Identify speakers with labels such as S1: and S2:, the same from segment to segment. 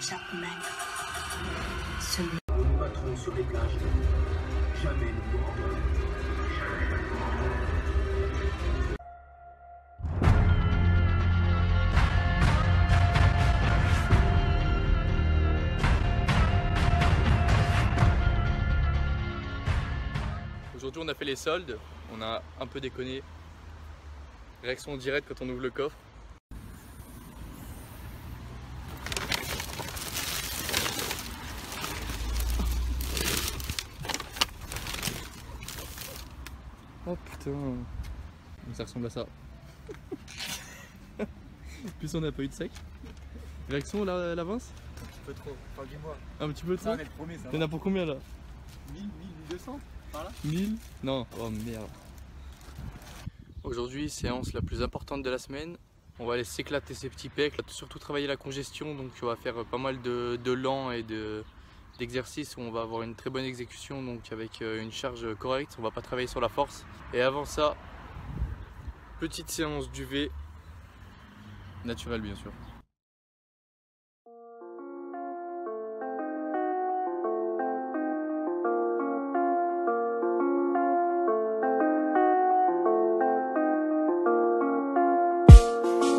S1: Chapman. Celui...
S2: Nous nous battrons sur les plages. Jamais nous nous rendrons.
S3: Aujourd'hui on a fait les soldes, on a un peu déconné. Réaction directe quand on ouvre le coffre. Oh putain, ça ressemble à ça. Plus on n'a pas eu de sec. Réaction la Vince?
S4: Un petit peu trop, enfin dis-moi.
S3: Un petit peu trop?
S4: On est le premier, ça.
S3: Y'en a pour combien là?
S4: 1000, 1200 par là?
S3: 1000? Non, oh merde. Aujourd'hui, séance la plus importante de la semaine. On va aller s'éclater ces petits pecs, surtout travailler la congestion, donc on va faire pas mal de lents et d'exercices où on va avoir une très bonne exécution, donc avec une charge correcte, on va pas travailler sur la force. Et avant ça, petite séance d'UV, naturelle bien sûr.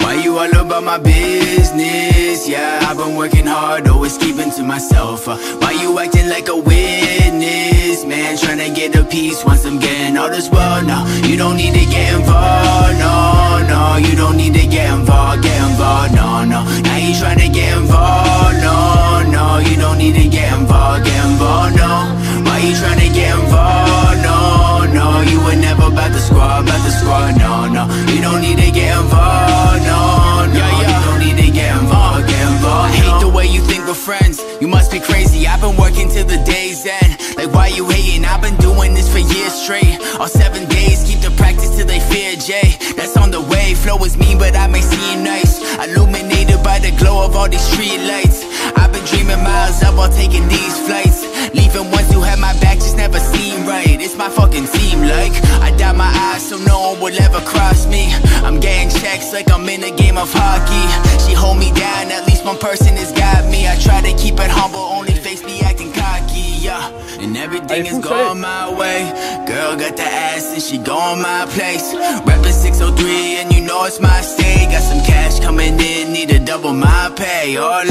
S5: Why you all about my business? Yeah, I've been working hard, always keeping to myself. Why you acting like a witness? Man, tryna get a piece once I'm getting all this world. No, you don't need to get involved. No, no, you don't need to get involved. No, no, now you tryna get involved. No, no, you don't need to get involved. No, why you tryna get involved? No, no, you were never about the squad. No, no, you don't need to get involved. No, no, you don't need to get involved. I hate the way you think we're friends. You must be crazy. I've been working till the day's end. Like why you hating? I've been doing this for years straight. All 7 days, keep the practice till they fear Jay. That's on the way. Flow is mean, but I may seem nice. Illuminated by the glow of all these street lights. I've been dreaming miles up while taking these flights. Leaving ones who had my back just never seemed right. It's my fucking team, like I dot my eyes so no one will ever cross me. I'm getting checks like I'm in a game of hockey. She hold me down, at least one person has got me. I try to keep it humble, only face me acting cocky, yeah. And everything is going my way. Girl got the ass and she going my place. Reppin' 603 and you know it's my state. Got some cash coming in, need to double my pay, ole.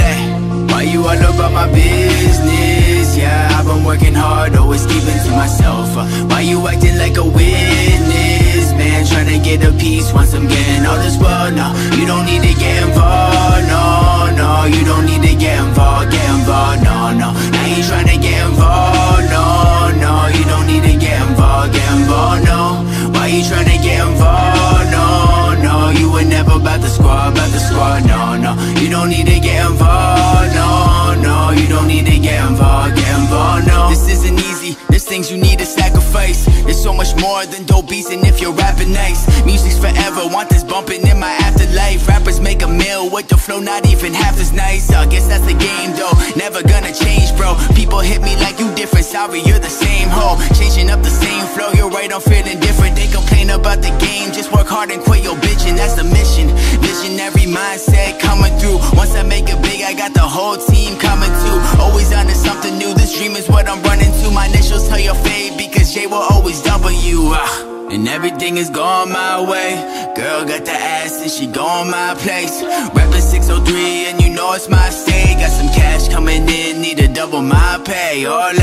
S5: Why you all about my business? Yeah, I've been working hard, always keeping to myself. Why you acting like a witness? Man, tryna get a piece once I'm getting all this world. No, you don't need to get involved. No, no, you don't need to get involved. No, no, now you tryna get involved. No, no, you don't need to get involved. No, why you tryna get involved? No, no, you were never about the squad. No, no, you don't need to get involved. No, no, you don't need to get involved. No, this isn't easy. There's things you need to sacrifice. There's so much more than dope beats, and if you're rapping nice, music's forever. Want this bumping in my afterlife. Rappers make a meal with the flow, not even half as nice. I guess that's the game though. Never gonna change, bro. People hit me like you different. Sorry, you're the same hoe. Changing up the same flow. You're right, I'm feeling different. They complain about the game. Just work hard and quit your bitching. That's the mission. Visionary mindset coming through. Once I make it big, I got the whole team coming too. Always onto something new. This dream is what I'm running to. My initials tell your fade because J will always W. And everything is going my way. Girl got the ass and she going my place. Reppin' 603 and you know it's my state. Got some cash coming in, need to double my pay, ole.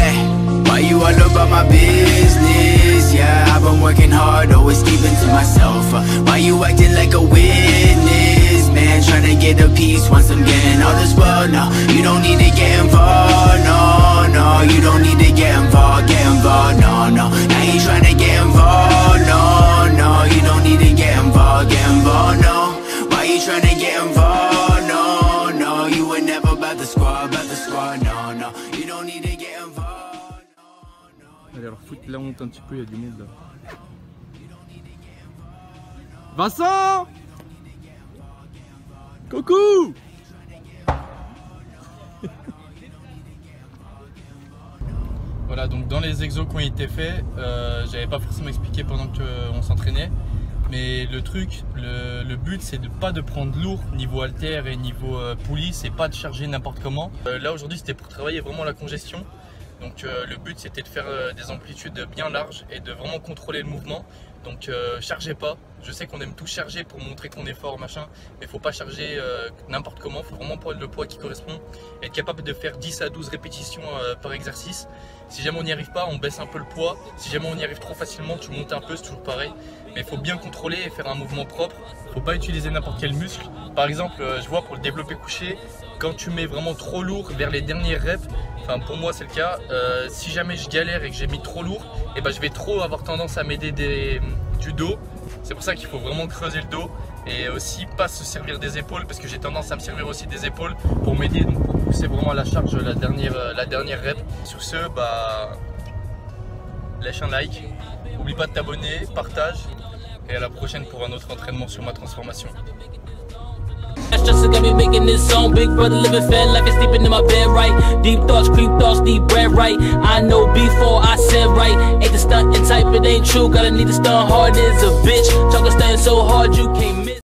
S5: Why you all about my business? Yeah, I've been working hard, always keeping to myself. Why you acting like a witness? Man, tryna get a piece once I'm getting all this world. No, you don't need to get involved. No, no, you don't need to get involved. No, no, now you tryna get involved. No, no, you don't need to get involved. No, why you tryna get involved? No, no, you were never about the squad. No, no, you don't need to get involved.
S3: Allez, alors foutre la honte un petit peu, il y a du monde là. Vincent! Coucou! Voilà, donc dans les exos qui ont été faits, j'avais pas forcément expliqué pendant qu'on s'entraînait. Mais le truc, le but c'est de pas de prendre lourd niveau halter et niveau poulie, c'est pas de charger n'importe comment. Là aujourd'hui c'était pour travailler vraiment la congestion. Donc le but c'était de faire des amplitudes bien larges et de vraiment contrôler le mouvement. Donc chargez pas, je sais qu'on aime tout charger pour montrer qu'on est fort machin, mais faut pas charger n'importe comment, faut vraiment prendre le poids qui correspond, être capable de faire 10 à 12 répétitions par exercice. Si jamais on n'y arrive pas, on baisse un peu le poids, si jamais on y arrive trop facilement, tu montes un peu, c'est toujours pareil. Mais il faut bien contrôler et faire un mouvement propre, faut pas utiliser n'importe quel muscle. Par exemple, je vois pour le développé couché, quand tu mets vraiment trop lourd vers les dernières reps, enfin pour moi c'est le cas, si jamais je galère et que j'ai mis trop lourd, et ben je vais trop avoir tendance à m'aider du dos. C'est pour ça qu'il faut vraiment creuser le dos et aussi pas se servir des épaules, parce que j'ai tendance à me servir aussi des épaules pour m'aider, donc pour pousser vraiment à la charge la dernière rep. Sur ce, bah lâche un like, n'oublie pas de t'abonner, partage et à la prochaine pour un autre entraînement sur ma transformation.
S6: Stressing got me making this song. Big brother living fat life, is sleeping in my bed right. Deep thoughts, creep thoughts, deep bread right. I know before I said right. Ain't the stunting type, it ain't true. Gotta need to stunt hard as a bitch. Talking stunting so hard you can't miss.